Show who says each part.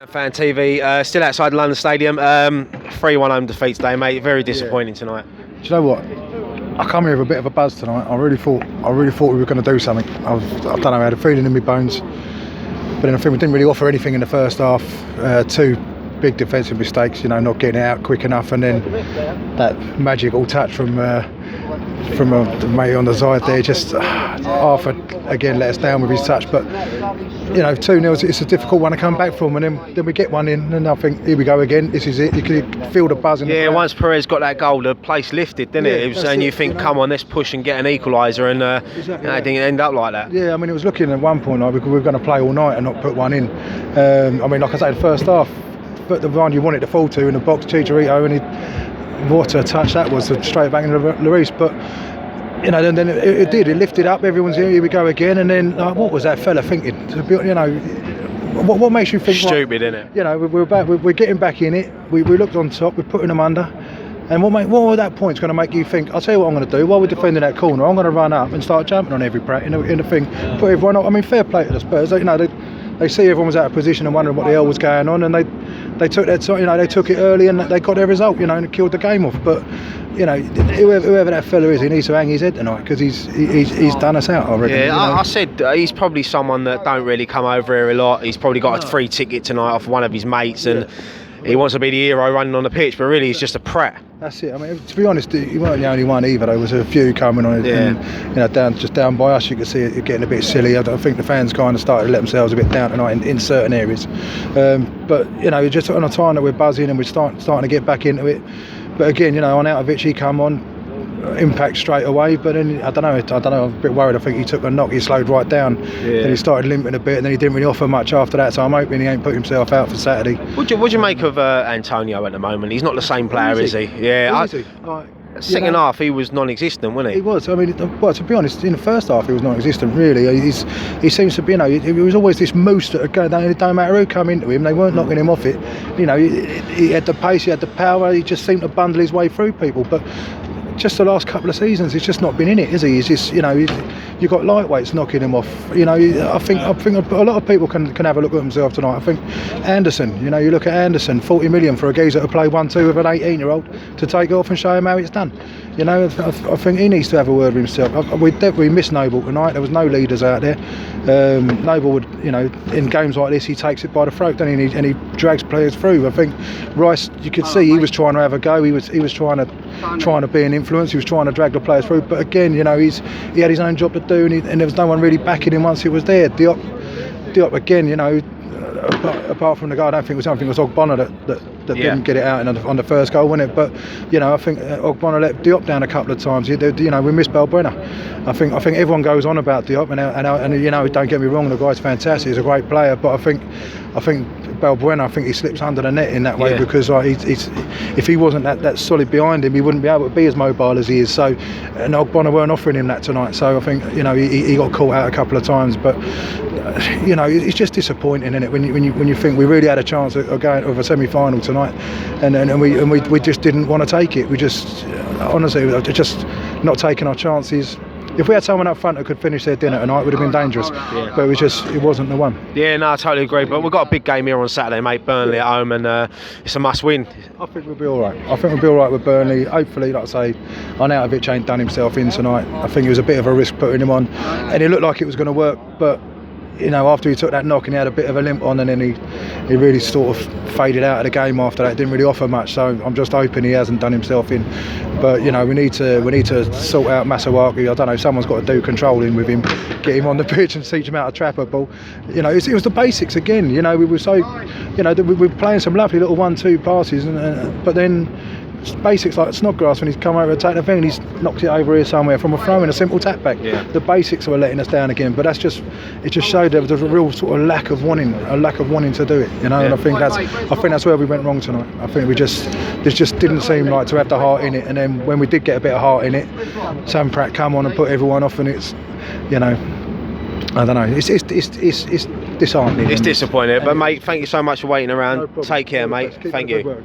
Speaker 1: Fan TV, still outside London Stadium. 3-1 home defeat today, mate. Very disappointing tonight.
Speaker 2: Do you know what? I come here with a bit of a buzz tonight. I really thought we were going to do something. I don't know. I had a feeling in my bones, but then I think we didn't really offer anything in the first half. Two big defensive mistakes, not getting it out quick enough, and then that magical touch from the mate on the side there. Just Arthur again let us down with his touch, but 2-0, it's a difficult one to come back from, and then we get one in, and I think here we go again. This is it. You can feel the buzz in the crowd.
Speaker 1: Once Perez got that goal, the place lifted, didn't it? And you think, come on, let's push and get an equaliser, and
Speaker 2: exactly
Speaker 1: it didn't end up like that.
Speaker 2: Yeah, I mean, it was looking at one point like we were going to play all night and not put one in. Like I say, the first half, but the one you wanted to fall to in the box, Chicharito, and what a touch that was, straight back into Lloris. But then it did. It lifted up. Everyone's here we go again. And then what was that fella thinking? What makes you think?
Speaker 1: Stupid, isn't it?
Speaker 2: We're getting back in it. We looked on top. We're putting them under. And what at that point's going to make you think? I'll tell you what I'm going to do. While we're defending that corner, I'm going to run up and start jumping on every prat in the thing. Put everyone up. I mean, fair play to the Spurs. They see everyone was out of position and wondering what the hell was going on, and they took their time. They took it early and they got their result. And killed the game off. But whoever that fella is, he needs to hang his head tonight, because he's done us out, I reckon.
Speaker 1: Yeah, I said he's probably someone that don't really come over here a lot. He's probably got a free ticket tonight off one of his mates, and he wants to be the hero running on the pitch, but really he's just a prat.
Speaker 2: That's it. I mean, to be honest, he weren't the only one either. There was a few coming on it, and down by us, you could see it getting a bit silly. I think the fans kind of started to let themselves a bit down tonight in certain areas. But just on a time that we're buzzing and we're starting to get back into it. But again, on Arnautovic, he come on, impact straight away. But then I don't know. I'm a bit worried. I think he took a knock. He slowed right down. Yeah. Then he started limping a bit, and then he didn't really offer much after that. So I'm hoping he ain't put himself out for Saturday.
Speaker 1: What do you make of Antonio at the moment? He's not the same player, is he? Yeah. Second half, he was non-existent, wasn't he?
Speaker 2: He was. I mean, to be honest, in the first half, he was non-existent. Really, he seems to be. He was always this moose that it don't matter who come into him, they weren't knocking him off it. He had the pace, he had the power. He just seemed to bundle his way through people, but. Just the last couple of seasons, he's just not been in it, is he? He's just, you've got lightweights knocking him off. I think a lot of people can have a look at themselves tonight. I think Anderson, you look at Anderson, 40 million for a geezer to play 1-2 with an 18-year-old to take it off and show him how it's done. I think he needs to have a word with himself. We definitely missed Noble tonight. There was no leaders out there. Noble would, in games like this, he takes it by the throat, doesn't he? And he drags players through. I think Rice, you could see he was trying to have a go. He was trying to be an influence. He was trying to drag the players through. But again, he had his own job to do, and there was no one really backing him once it was there. Diop again, apart from the guy, I think it was Ogbonna that didn't get it out on the first goal, wasn't it? But I think Ogbonna let Diop down a couple of times. We missed Balbuena. I think everyone goes on about Diop, and don't get me wrong, the guy's fantastic. He's a great player, but I think Balbuena, I think he slips under the net in that way, because if he wasn't that solid behind him, he wouldn't be able to be as mobile as he is. So, and Ogbonna weren't offering him that tonight. So I think he got caught out a couple of times, but it's just disappointing, isn't it? When you think we really had a chance of going to a semi-final tonight, and we just didn't want to take it. We just honestly just not taking our chances. If we had someone up front that could finish their dinner tonight, it would have been dangerous. Yeah. But it wasn't the one.
Speaker 1: Yeah, no, I totally agree. But we've got a big game here on Saturday, mate. Burnley at home, and it's a must-win.
Speaker 2: I think we'll be all right. With Burnley. Hopefully, like I say, Arnautovic ain't done himself in tonight. I think it was a bit of a risk putting him on, and it looked like it was going to work. But after he took that knock and he had a bit of a limp on, and then he really sort of faded out of the game after that. Didn't really offer much. So I'm just hoping he hasn't done himself in. But we need to sort out Masawaki. I don't know. Someone's got to do controlling with him, get him on the pitch and teach him how to trap a ball. It was the basics again. We were so, we were playing some lovely little 1-2 passes, but then basics like Snodgrass, when he's come over to take the thing and he's knocked it over here somewhere from a throw in a simple tap back. Yeah. The basics were letting us down again, but it just showed there was a real sort of lack of wanting to do it. And I think that's where we went wrong tonight. I think this just didn't seem like to have the heart in it. And then when we did get a bit of heart in it, Sam Pratt come on and put everyone off, and it's I don't know. It's disheartening.
Speaker 1: It's disappointing. But mate, thank you so much for waiting around.
Speaker 2: No,
Speaker 1: take care, mate. Thank you.